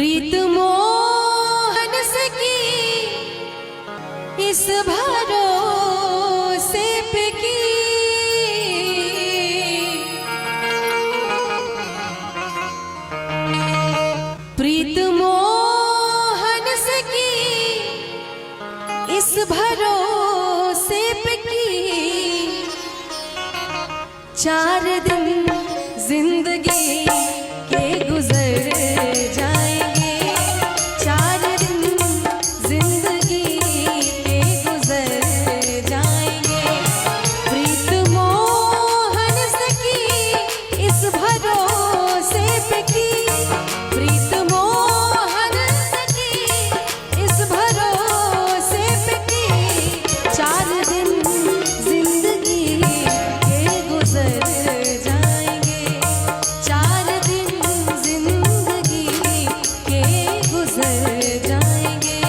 प्रीत मोहन से की इस भरोसे पे की, प्रीत मोहन से की इस भरोसे पे की। 4 दिन जिंदगी के गुजर जाएंगे, 4 दिन जिंदगी के गुजर जाएंगे। प्रीत मोहन से की इस भरोसे पे की, प्रीत मोहन से की इस भरोसे पे की। 4 दिन जिंदगी के गुजर जाएंगे, 4 दिन जिंदगी के गुजर जाएंगे।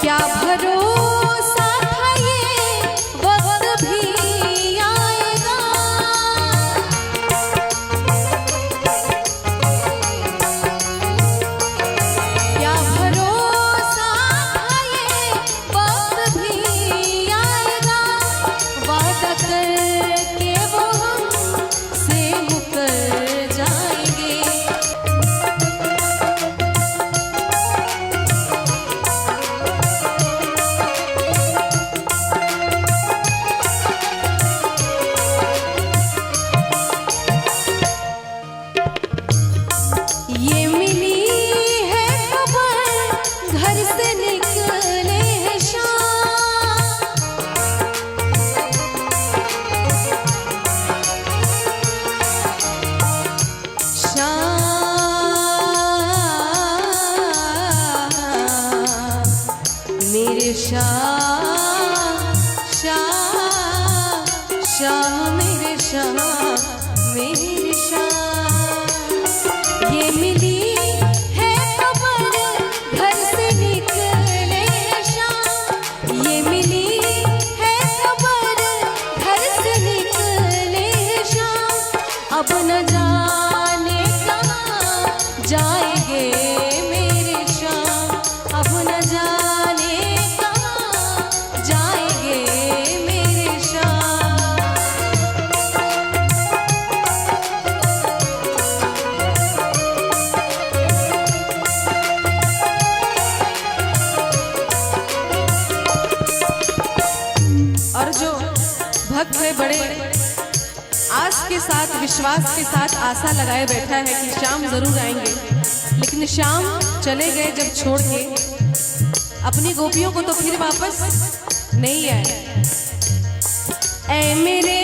क्या भरोसा था ये वक्त भी आएगा, क्या भरोसा था ये वक्त भी आएगा। वादा करके वो हमसे मुकर जाएंगे, ये मिली है खबर घर से निकले हैं शाम, मेरे शाम मेरे शाम, मेरे शाम। ये मिली है खबर घर से निकले शाम, ये मिली है खबर घर से निकले शाम। अब न जाने कहाँ जाएंगे मेरे शाम, अब न जाने कहाँ जाएंगे मेरे शाम। और जो भक्त है बड़े आस के साथ विश्वास के साथ आशा लगाए बैठा है कि शाम जरूर आएंगे, लेकिन शाम चले गए जब छोड़ के अपनी गोपियों को, तो फिर वापस नहीं आए। ऐ मेरे